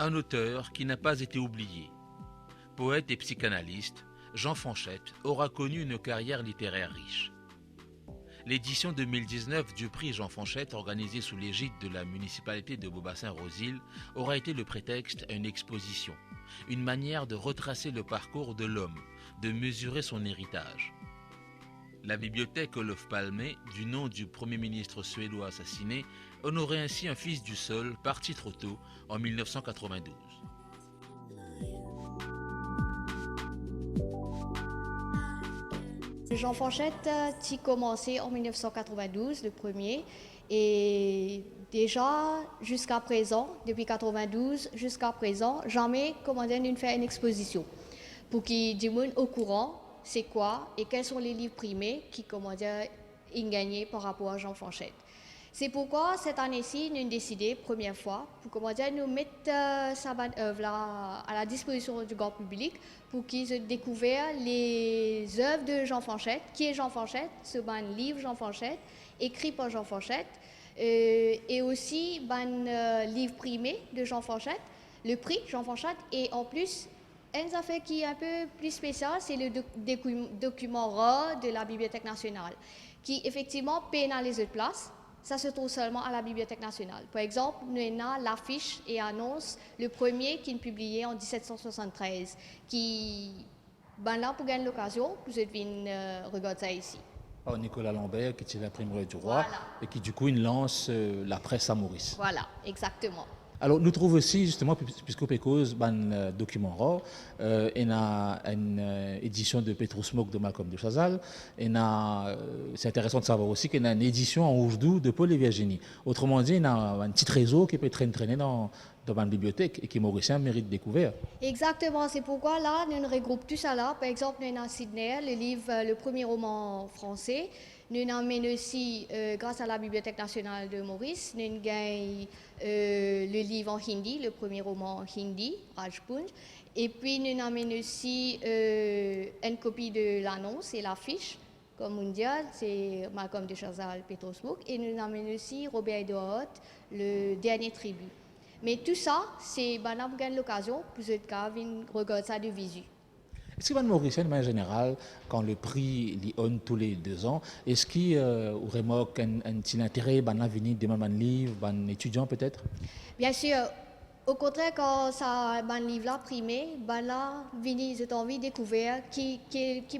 un auteur qui n'a pas été oublié. Poète et psychanalyste, Jean Fanchette aura connu une carrière littéraire riche. L'édition 2019 du prix Jean Fanchette, organisée sous l'égide de la municipalité de Beaubassin-Rosil, aura été le prétexte à une exposition, une manière de retracer le parcours de l'homme, de mesurer son héritage. La bibliothèque Olof Palme, du nom du premier ministre suédois assassiné, honorait ainsi un fils du sol parti trop tôt en 1992. Jean Fanchette a commencé en 1992, le premier, et déjà jusqu'à présent, depuis 1992 jusqu'à présent, jamais commandé de faire une exposition pour qu'ils disent au courant c'est quoi et quels sont les livres primés qui commandaient gagner par rapport à Jean Fanchette. C'est pourquoi cette année-ci, nous avons décidé, première fois, pour commander nous mettre sa œuvre à la disposition du grand public pour qu'ils aient découvert les œuvres de Jean Fanchette. Qui est Jean Fanchette? Ce livre Jean Fanchette, écrit par Jean Fanchette, et aussi livre primé de Jean Fanchette, le prix Jean Fanchette, et en plus, une affaire qui est un peu plus spéciale, c'est le document rare de la Bibliothèque nationale, qui effectivement pénalise les autres places. Ça se trouve seulement à la Bibliothèque nationale. Par exemple, nous avons l'affiche et annonce, le premier qui est publié en 1773, qui, là, pour gagner l'occasion, vous devez regarder ça ici. Par Nicolas Lambert, qui est l'imprimerie du roi, Voilà. et qui du coup il lance la presse à Maurice. Voilà, exactement. Alors, nous trouvons aussi, justement, puisqu'on peut cause un document rare, il y a une édition de Petrus Mock de Malcolm de Chazal, c'est intéressant de savoir aussi qu'il y a une édition en ourdou de Paul et Virginie. Autrement dit, il y a un petit réseau qui peut traîner dans une bibliothèque et qui mauricien mérite découvert. Exactement, c'est pourquoi là, nous regroupons tout ça là. Par exemple, nous avons Sydney, le premier roman français. Nous emmènons aussi, grâce à la Bibliothèque nationale de Maurice, nous avons le livre en hindi, le premier roman en hindi, Rajpunj. Et puis nous emmènons aussi une copie de l'annonce et l'affiche, comme mondial, c'est Malcolm de Chazal, Petrus Mock. Et nous emmènons aussi Robert Edward, le dernier tribut. Mais tout ça, c'est là vous gagnez l'occasion pour regarder ça de visu. Est-ce que Mauricien, de manière générale, quand le prix l'on tous les 2 ans, est-ce qu'il aurait un petit intérêt à venir de un livre, un étudiant peut-être? Bien sûr. Au contraire, quand ça un livre là primé, là, j'ai envie de découvrir qui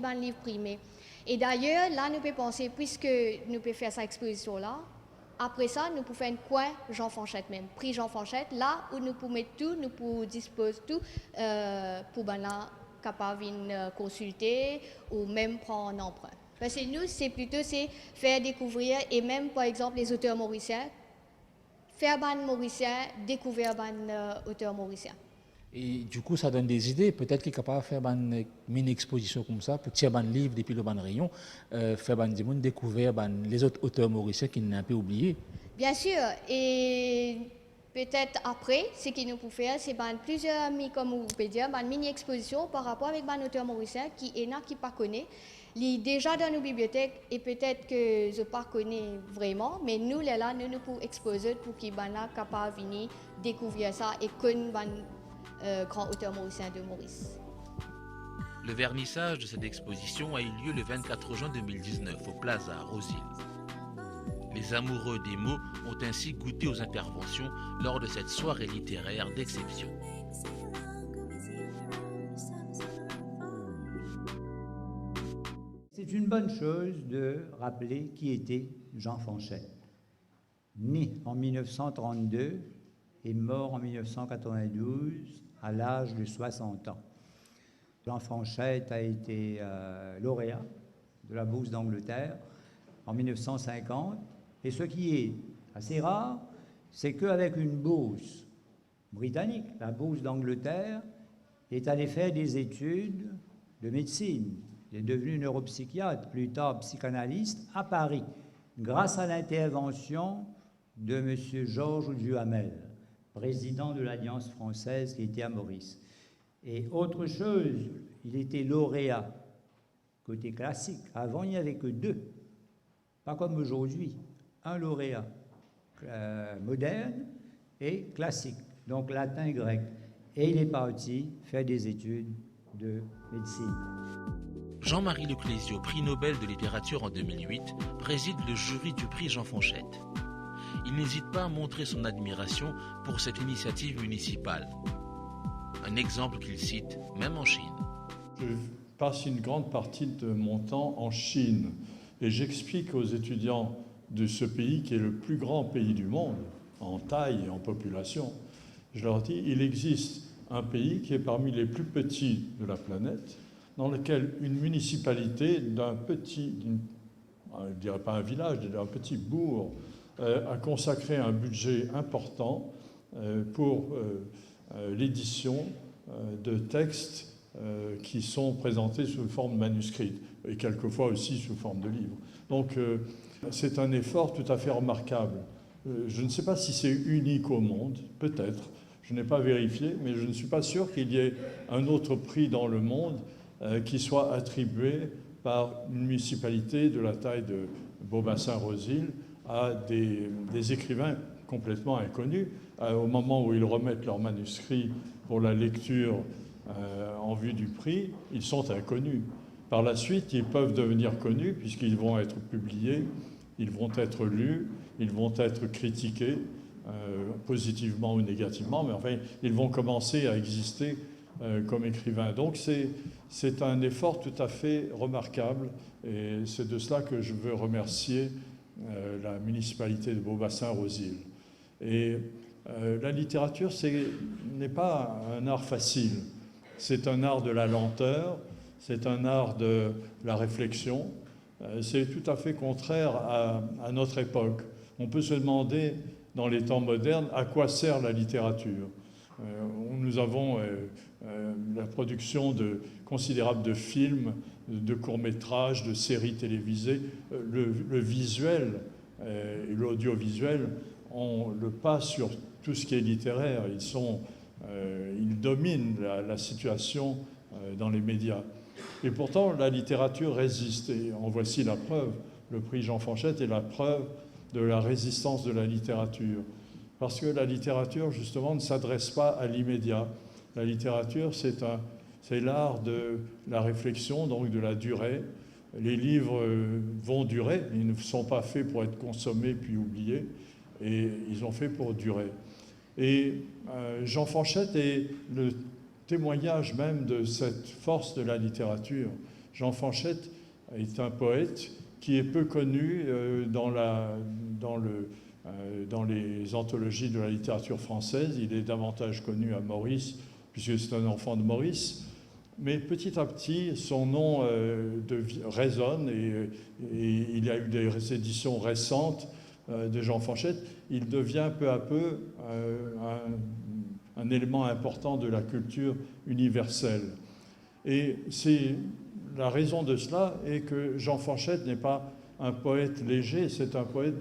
un livre primé. Et d'ailleurs, là, nous pouvons penser, puisque nous pouvons faire cette exposition-là, après ça, nous pouvons faire un coin Jean Fanchette même, prix Jean Fanchette, là où nous pouvons mettre tout, nous pouvons disposer tout pour là, capable de consulter ou même prendre un emprunt. Parce que nous, c'est plutôt faire découvrir, et même par exemple les auteurs mauriciens, faire mauricien, découvrir auteurs mauriciens. Et du coup, ça donne des idées. Peut-être qu'il est capable de faire une mini-exposition comme ça, pour tirer un livre depuis le rayon, faire découvrir les autres auteurs mauriciens qui n'ont un peu oublié. Bien sûr. Et peut-être après, ce qu'il nous peut faire, c'est plusieurs, comme vous pouvez dire, une mini-exposition par rapport avec un auteur mauricien qui est là, qui ne connaît. Il est déjà dans nos bibliothèques et peut-être que je ne connais pas vraiment, mais nous, là, nous pouvons exposer pour qu'ils soient capables de venir découvrir ça et connaître grand auteur mauricien de Maurice. Le vernissage de cette exposition a eu lieu le 24 juin 2019 au Plaza Rosil. Les amoureux des mots ont ainsi goûté aux interventions lors de cette soirée littéraire d'exception. C'est une bonne chose de rappeler qui était Jean Fanchette. Né en 1932 et mort en 1992 à l'âge de 60 ans. Jean Fanchette a été lauréat de la Bourse d'Angleterre en 1950. Et ce qui est assez rare, c'est qu'avec une bourse britannique, la Bourse d'Angleterre, est allé faire des études de médecine. Il est devenu neuropsychiatre, plus tard psychanalyste, à Paris, grâce à l'intervention de M. Georges Duhamel, président de l'Alliance française qui était à Maurice. Et autre chose, il était lauréat, côté classique. Avant, il n'y avait que 2, pas comme aujourd'hui, un lauréat moderne et classique. donc latin et grec. Et il est parti faire des études de médecine. Jean-Marie Leclésio, prix Nobel de littérature en 2008, préside le jury du prix Jean Fanchette. Il n'hésite pas à montrer son admiration pour cette initiative municipale. Un exemple qu'il cite, même en Chine. Je passe une grande partie de mon temps en Chine et j'explique aux étudiants de ce pays, qui est le plus grand pays du monde, en taille et en population, je leur dis, il existe un pays qui est parmi les plus petits de la planète, dans lequel une municipalité d'un petit, je ne dirais pas un village, d'un petit bourg, a consacré un budget important pour l'édition de textes qui sont présentés sous forme manuscrite et quelquefois aussi sous forme de livres. Donc c'est un effort tout à fait remarquable. Je ne sais pas si c'est unique au monde, peut-être, je n'ai pas vérifié, mais je ne suis pas sûr qu'il y ait un autre prix dans le monde qui soit attribué par une municipalité de la taille de Beaubassin-Rosil à des écrivains complètement inconnus. Au moment où ils remettent leurs manuscrits pour la lecture en vue du prix, ils sont inconnus. Par la suite, ils peuvent devenir connus puisqu'ils vont être publiés, ils vont être lus, ils vont être critiqués, positivement ou négativement, mais enfin, ils vont commencer à exister comme écrivains. Donc c'est un effort tout à fait remarquable et c'est de cela que je veux remercier la municipalité de Beaubassin-Rosil. Et la littérature, n'est pas un art facile. C'est un art de la lenteur, c'est un art de la réflexion. C'est tout à fait contraire à notre époque. On peut se demander, dans les temps modernes, à quoi sert la littérature. Nous avons la production considérable de films, de courts-métrages, de séries télévisées. Le visuel et l'audiovisuel ont le pas sur tout ce qui est littéraire. Ils dominent la situation dans les médias. Et pourtant, la littérature résiste. Et en voici la preuve. Le prix Jean Fanchette est la preuve de la résistance de la littérature. Parce que la littérature, justement, ne s'adresse pas à l'immédiat. La littérature, c'est l'art de la réflexion, donc de la durée. Les livres vont durer, ils ne sont pas faits pour être consommés puis oubliés, et ils sont faits pour durer. Et Jean Fanchette est le témoignage même de cette force de la littérature. Jean Fanchette est un poète qui est peu connu dans les anthologies de la littérature française. Il est davantage connu à Maurice, puisque c'est un enfant de Maurice. Mais petit à petit, son nom résonne et il y a eu des éditions récentes de Jean Fanchette. Il devient peu à peu un élément important de la culture universelle. Et la raison de cela est que Jean Fanchette n'est pas un poète léger, c'est un poète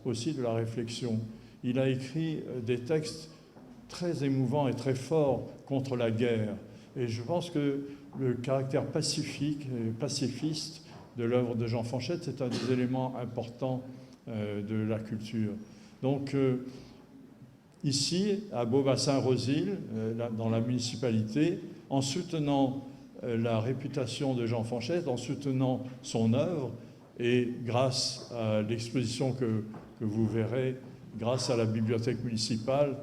aussi de la réflexion. Il a écrit des textes très émouvants et très forts contre la guerre. Et je pense que le caractère pacifique et pacifiste de l'œuvre de Jean Fanchette, c'est un des éléments importants de la culture. Donc, ici, à Beaubassin-Rosil, dans la municipalité, en soutenant la réputation de Jean Fanchette, en soutenant son œuvre, et grâce à l'exposition que vous verrez, grâce à la bibliothèque municipale,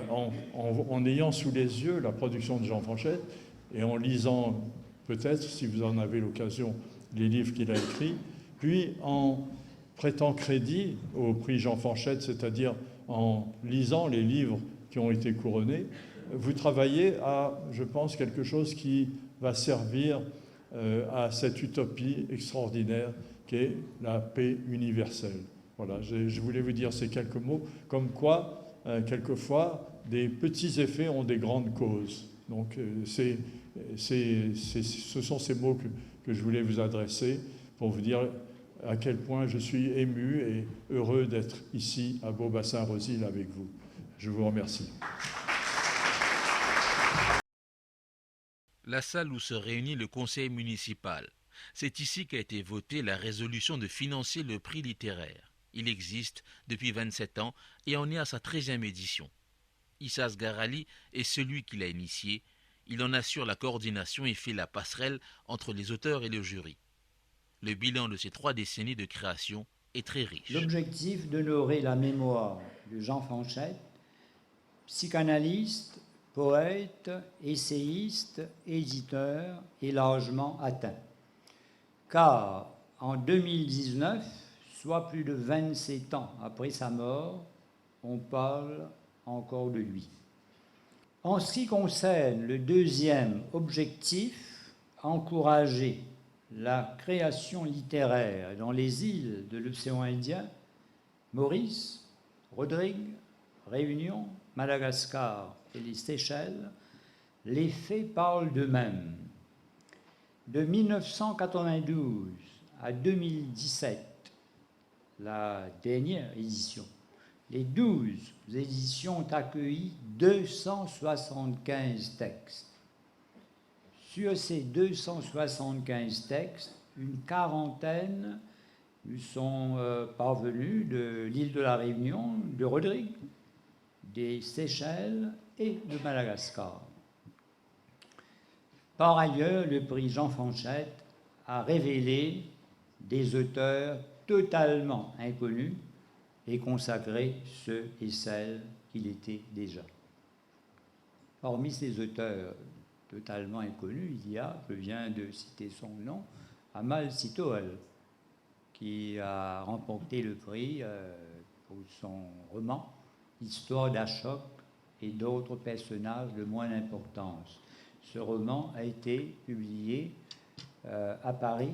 en ayant sous les yeux la production de Jean Fanchette et en lisant peut-être, si vous en avez l'occasion, les livres qu'il a écrits, puis en prêtant crédit au prix Jean Fanchette, c'est-à-dire en lisant les livres qui ont été couronnés, vous travaillez à, je pense, quelque chose qui va servir à cette utopie extraordinaire qu'est la paix universelle. Voilà, je voulais vous dire ces quelques mots, comme quoi, quelquefois, des petits effets ont des grandes causes. Donc, ce sont ces mots que je voulais vous adresser pour vous dire à quel point je suis ému et heureux d'être ici à Beaubassin-Rosil avec vous. Je vous remercie. La salle où se réunit le conseil municipal. C'est ici qu'a été votée la résolution de financer le prix littéraire. Il existe depuis 27 ans et en est à sa 13e édition. Issa Asgharali est celui qui l'a initié. Il en assure la coordination et fait la passerelle entre les auteurs et le jury. Le bilan de ces 3 décennies de création est très riche. L'objectif d'honorer la mémoire de Jean Fanchette, psychanalyste, poète, essayiste, éditeur et largement atteint. Car en 2019, soit plus de 27 ans après sa mort, on parle encore de lui. En ce qui concerne le deuxième objectif, encourager la création littéraire dans les îles de l'océan Indien, Maurice, Rodrigue, Réunion, Madagascar et les Seychelles, les faits parlent d'eux-mêmes. De 1992 à 2017, la dernière édition, les 12 éditions ont accueilli 275 textes. Sur ces 275 textes, une quarantaine nous sont parvenus de l'île de la Réunion, de Rodrigue, des Seychelles et de Madagascar. Par ailleurs, le prix Jean Fanchette a révélé des auteurs totalement inconnus et consacré ceux et celles qu'il était déjà. Parmi ces auteurs totalement inconnus, il y a, je viens de citer son nom, Amal Sitoel, qui a remporté le prix pour son roman Histoire d'Ashok et d'autres personnages de moindre importance. Ce roman a été publié à Paris.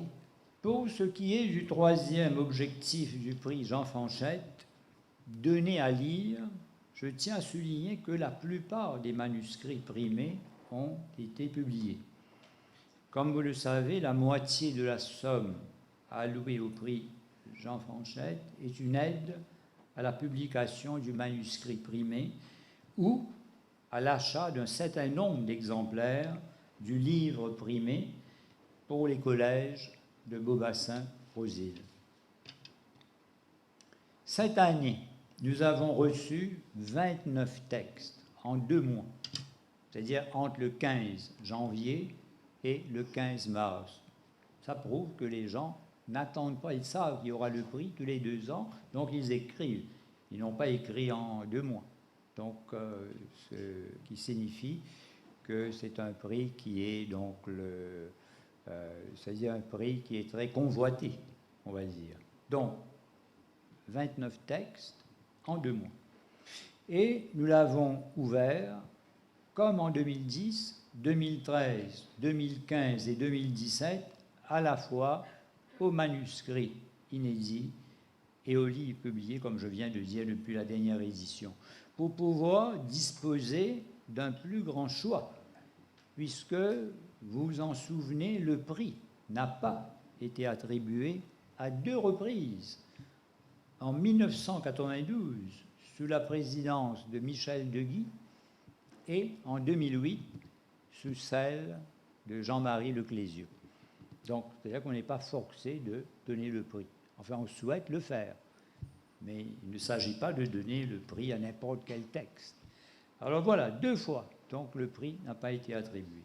Pour ce qui est du troisième objectif du prix Jean Fanchette, donné à lire, je tiens à souligner que la plupart des manuscrits primés ont été publiés. Comme vous le savez, la moitié de la somme allouée au prix Jean Fanchette est une aide à la publication du manuscrit primé ou à l'achat d'un certain nombre d'exemplaires du livre primé pour les collèges de Beaubassin aux îles. Cette année, nous avons reçu 29 textes en 2 mois, c'est-à-dire entre le 15 janvier et le 15 mars. Ça prouve que les gens n'attendent pas, ils savent qu'il y aura le prix tous les 2 ans, donc ils écrivent. Ils n'ont pas écrit en 2 mois. Donc, ce qui signifie que c'est un prix qui est donc c'est-à-dire un prix qui est très convoité, on va dire. Donc, 29 textes en 2 mois. Et nous l'avons ouvert, comme en 2010, 2013, 2015 et 2017, à la fois aux manuscrits inédits et aux livres publiés, comme je viens de dire, depuis la dernière édition, pour pouvoir disposer d'un plus grand choix, puisque, vous vous en souvenez, le prix n'a pas été attribué à 2 reprises. En 1992, sous la présidence de Michel Deguy, et en 2008, sous celle de Jean-Marie Leclésieux. Donc, c'est-à-dire qu'on n'est pas forcé de donner le prix. Enfin, on souhaite le faire, mais il ne s'agit pas de donner le prix à n'importe quel texte. Alors voilà, 2 fois, donc le prix n'a pas été attribué.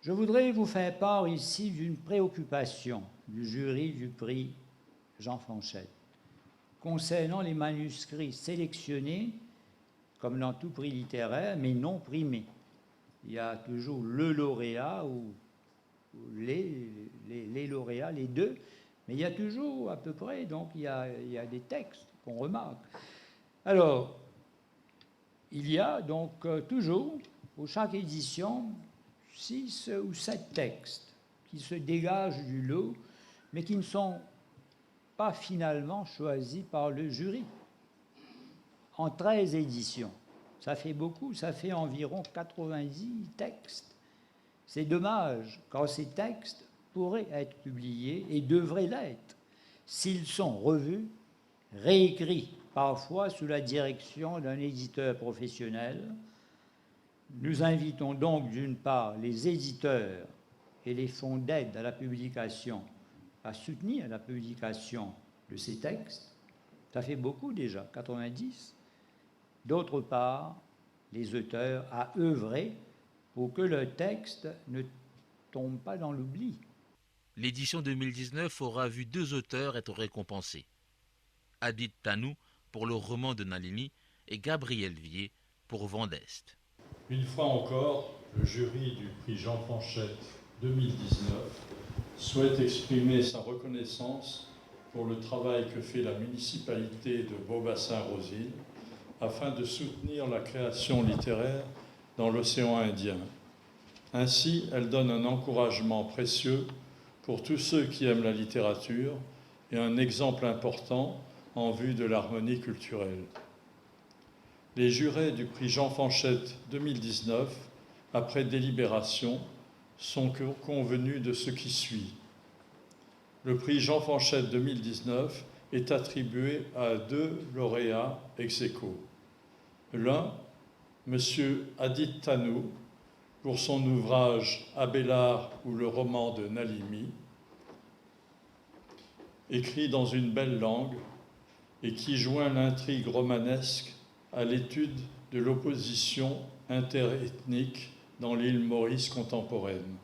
Je voudrais vous faire part ici d'une préoccupation du jury du prix Jean Fanchette concernant les manuscrits sélectionnés, comme dans tout prix littéraire, mais non primés. Il y a toujours le lauréat ou les lauréats, les 2, mais il y a toujours à peu près, donc il y a des textes qu'on remarque. Alors, il y a donc toujours, pour chaque édition, 6 ou 7 textes qui se dégagent du lot, mais qui ne sont pas finalement choisis par le jury. En 13 éditions, ça fait beaucoup, ça fait environ 90 textes. C'est dommage, car ces textes pourraient être publiés et devraient l'être s'ils sont revus, réécrits, parfois sous la direction d'un éditeur professionnel. Nous invitons donc d'une part les éditeurs et les fonds d'aide à la publication à soutenir la publication de ces textes. Ça fait beaucoup déjà, 90. D'autre part, les auteurs à œuvrer pour que le texte ne tombe pas dans l'oubli. L'édition 2019 aura vu 2 auteurs être récompensés. Adit Tanou pour le roman de Nalini et Gabriel Vier pour Vent d'Est. Une fois encore, le jury du prix Jean Fanchette 2019 souhaite exprimer sa reconnaissance pour le travail que fait la municipalité de Beaubassin-Rosil afin de soutenir la création littéraire dans l'océan Indien. Ainsi, elle donne un encouragement précieux pour tous ceux qui aiment la littérature et un exemple important en vue de l'harmonie culturelle. Les jurés du prix Jean Fanchette 2019, après délibération, sont convenus de ce qui suit. Le prix Jean Fanchette 2019 est attribué à 2 lauréats ex aequo. L'un, M. Adit Tanou, pour son ouvrage Abélard ou le roman de Nalimi, écrit dans une belle langue et qui joint l'intrigue romanesque à l'étude de l'opposition interethnique dans l'île Maurice contemporaine.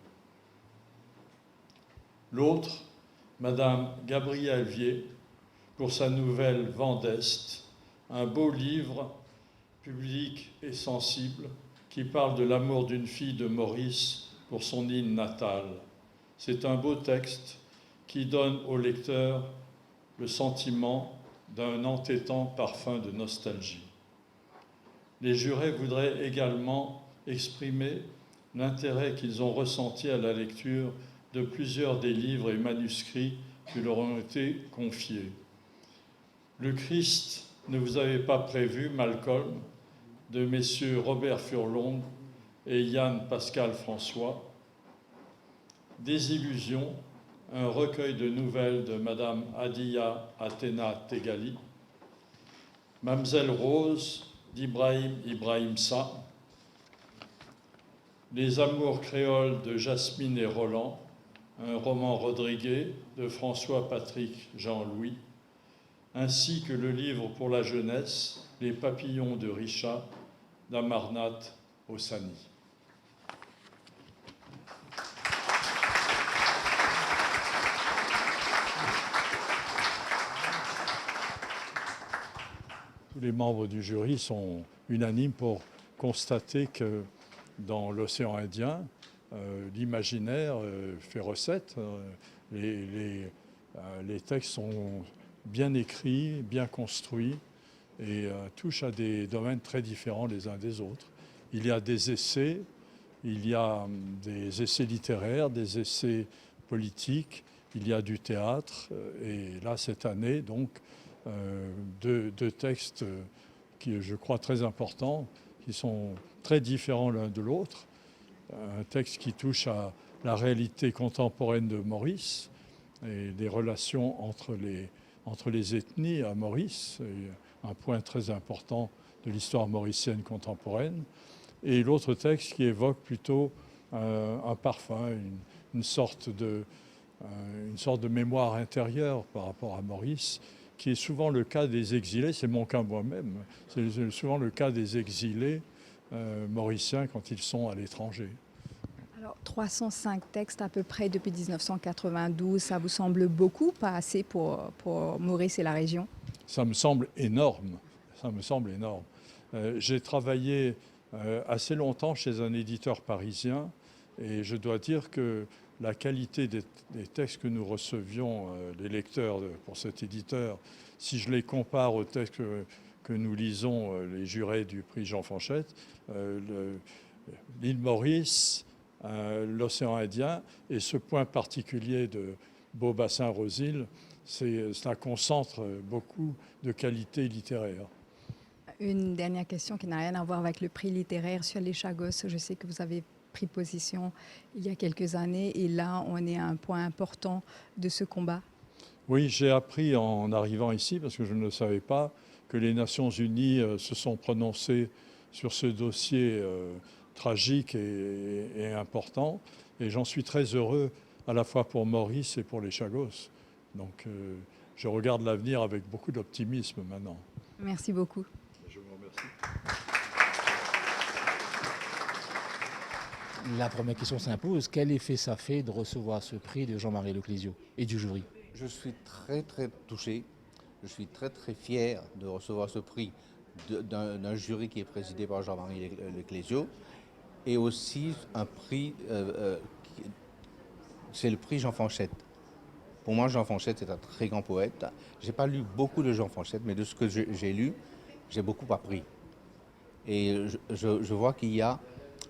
L'autre, Madame Gabrielle Vier, pour sa nouvelle Vent d'Est, un beau livre public et sensible qui parle de l'amour d'une fille de Maurice pour son île natale. C'est un beau texte qui donne au lecteur le sentiment d'un entêtant parfum de nostalgie. Les jurés voudraient également exprimer l'intérêt qu'ils ont ressenti à la lecture de plusieurs des livres et manuscrits qui leur ont été confiés. Le Christ ne vous avait pas prévu, Malcolm, de messieurs Robert Furlong et Yann Pascal François. Désillusion, un recueil de nouvelles de Madame Adia Athéna Tegali. Mamselle Rose d'Ibrahim Ibrahim Sa. Les amours créoles de Jasmine et Roland, un roman rodrigué de François-Patrick Jean-Louis, ainsi que le livre pour la jeunesse, Les papillons de Richat, d'Amarnath Hosseini. Tous les membres du jury sont unanimes pour constater que dans l'océan Indien, l'imaginaire fait recette. Les textes sont bien écrits, bien construits et touchent à des domaines très différents les uns des autres. Il y a des essais, il y a des essais littéraires, des essais politiques, il y a du théâtre. Et là, cette année, donc, deux textes qui, je crois, très importants, qui sont très différents l'un de l'autre. Un texte qui touche à la réalité contemporaine de Maurice et les relations entre les ethnies à Maurice, un point très important de l'histoire mauricienne contemporaine. Et l'autre texte qui évoque plutôt un parfum, une sorte de mémoire intérieure par rapport à Maurice, qui est souvent le cas des exilés, c'est mon cas moi-même, c'est souvent le cas des exilés mauriciens quand ils sont à l'étranger. Alors, 305 textes à peu près depuis 1992, ça vous semble beaucoup, pas assez pour Maurice et la région? Ça me semble énorme, j'ai travaillé assez longtemps chez un éditeur parisien et je dois dire que la qualité des textes que nous recevions, les lecteurs pour cet éditeur, si je les compare aux textes que nous lisons, les jurés du prix Jean Fanchette, l'île Maurice, l'océan Indien et ce point particulier de Beaubassin-Rosil, ça concentre beaucoup de qualité littéraire. Une dernière question qui n'a rien à voir avec le prix littéraire sur les Chagos. Je sais que vous avez pris position il y a quelques années et là, on est à un point important de ce combat. Oui, j'ai appris en arrivant ici, parce que je ne le savais pas, que les Nations Unies se sont prononcées sur ce dossier tragique et important. Et j'en suis très heureux, à la fois pour Maurice et pour les Chagos. Donc je regarde l'avenir avec beaucoup d'optimisme maintenant. Merci beaucoup. Je vous remercie. La première question s'impose. Quel effet ça fait de recevoir ce prix de Jean-Marie Leclésio et du jury? Je suis très très touché, je suis très très fier de recevoir ce prix d'un jury qui est présidé par Jean-Marie Leclésio et aussi un prix, c'est le prix Jean Fanchette. Pour moi, Jean Fanchette est un très grand poète. Je n'ai pas lu beaucoup de Jean Fanchette, mais de ce que j'ai lu, j'ai beaucoup appris. Et je vois qu'il y a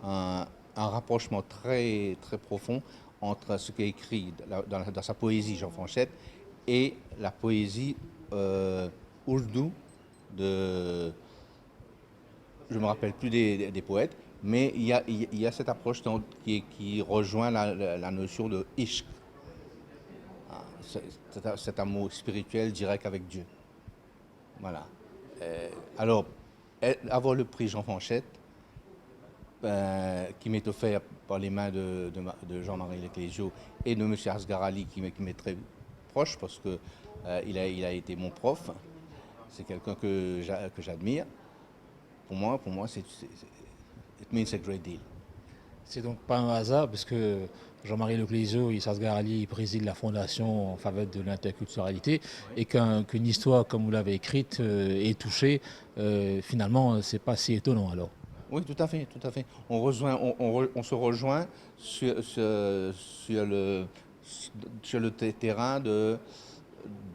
un rapprochement très, très profond entre ce qui est écrit dans sa poésie, Jean Fanchette, et la poésie ourdou de... Je ne me rappelle plus des poètes, mais il y a cette approche qui rejoint la notion de ishq. Cet amour spirituel direct avec Dieu. Voilà. Alors, avoir le prix Jean Fanchette, qui m'est offert par les mains de Jean-Marie Leclésio et de M. Asgarali, qui m'est très proche parce que il a été mon prof. C'est quelqu'un que j'admire. Pour moi, it means a great deal. C'est donc pas un hasard, parce que Jean-Marie Leclésio et Issa Asgarali président la fondation en faveur de l'interculturalité, et qu'une histoire comme vous l'avez écrite est touchée, finalement, c'est pas si étonnant alors. Oui, tout à fait, tout à fait. On se rejoint sur le terrain de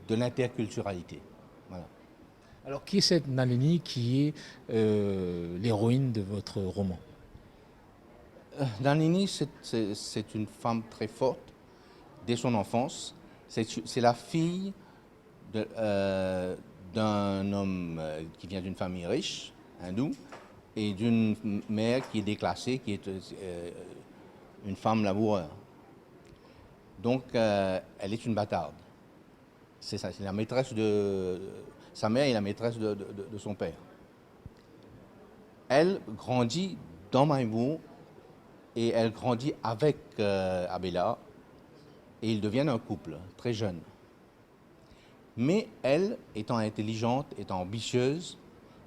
l'interculturalité. Voilà. Alors, qui est cette Nalini qui est l'héroïne de votre roman? Nalini, c'est une femme très forte dès son enfance. C'est la fille d'un homme qui vient d'une famille riche, hindoue, et d'une mère qui est déclassée, qui est une femme laboureur. Donc, elle est une bâtarde. C'est ça, c'est la maîtresse de... Sa mère est la maîtresse de son père. Elle grandit dans Maïbourg et elle grandit avec Abela, et ils deviennent un couple, très jeune. Mais elle, étant intelligente, étant ambitieuse,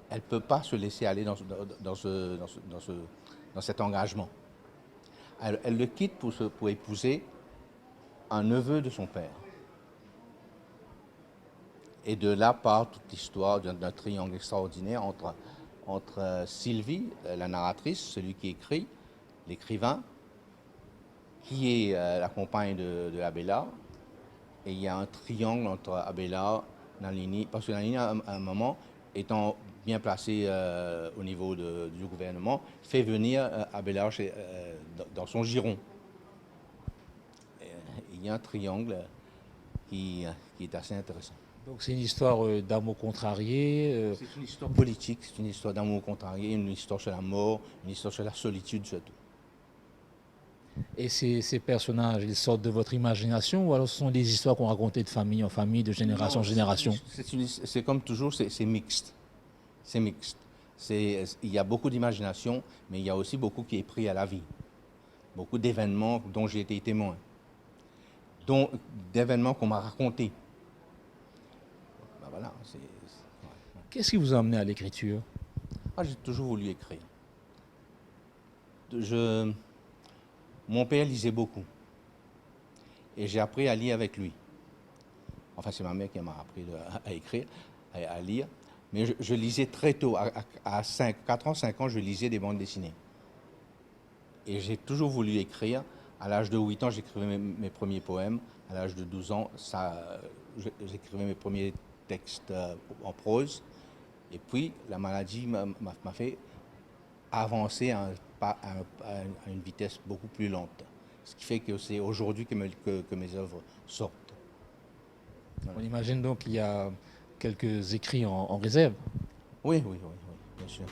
elle ne peut pas se laisser aller dans cet engagement. Elle le quitte pour épouser un neveu de son père. Et de là part toute l'histoire d'un triangle extraordinaire entre Sylvie, la narratrice, celui qui écrit, l'écrivain, qui est la compagne de Abela. Et il y a un triangle entre Abela, Nalini, parce que Nalini, à un moment, étant bien placé au niveau du gouvernement, fait venir Abela dans son giron. Il y a un triangle qui est assez intéressant. Donc c'est une histoire d'amour contrarié. C'est une histoire politique, c'est une histoire d'amour contrarié, une histoire sur la mort, une histoire sur la solitude surtout. Et ces personnages, ils sortent de votre imagination, ou alors ce sont des histoires qu'on racontait de famille en famille, de génération en génération? C'est comme toujours, c'est mixte. C'est mixte. Il y a beaucoup d'imagination, mais il y a aussi beaucoup qui est pris à la vie. Beaucoup d'événements dont j'ai été témoin. D'événements qu'on m'a racontés. Ben voilà, Qu'est-ce qui vous a amené à l'écriture? J'ai toujours voulu écrire. Mon père lisait beaucoup. Et j'ai appris à lire avec lui. Enfin, c'est ma mère qui m'a appris à écrire, à lire. Mais je lisais très tôt. À 4 ans, 5 ans, je lisais des bandes dessinées. Et j'ai toujours voulu écrire. À l'âge de 8 ans, j'écrivais mes premiers poèmes. À l'âge de 12 ans, j'écrivais mes premiers textes en prose. Et puis, la maladie m'a fait avancer à une vitesse beaucoup plus lente. Ce qui fait que c'est aujourd'hui que mes œuvres sortent. Voilà. On imagine donc qu'il y a quelques écrits en réserve. Oui, bien sûr.